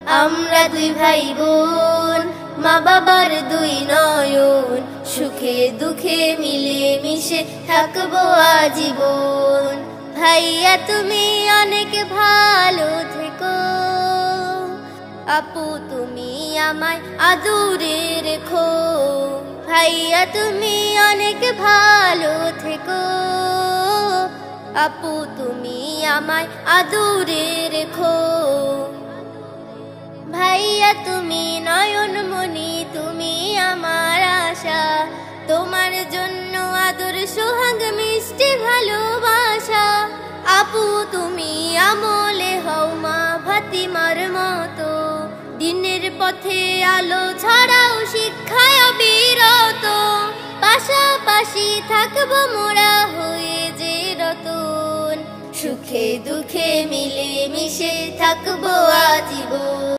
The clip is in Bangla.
আমরা দুই ভাই বোন, মা বাবার দুই নয়ন, সুখে দুঃখে মিলে মিশে থাকবো আজীবন। ভাইয়া তুমি অনেক ভালো থেকো, আপু তুমি আমায় আদরে রেখো। ভাইয়া তুমি অনেক ভালো থেকো, আপু তুমি আমায় আদরে রেখো। ভাইয়া তুমি নয়নমণি, তুমি আমার আশা, তোমার জন্য আদর সোহাগ মিষ্টি ভালোবাসা। আপু তুমি আমলে হও মা ফাতিমার মতো, দিনের পথে আলো ছড়াও শিক্ষায় অবিরত। পাশাপাশি থাকবো মোরা হয়ে যে রতন, সুখে দুঃখে মিলে মিশে থাকবো আজীবন।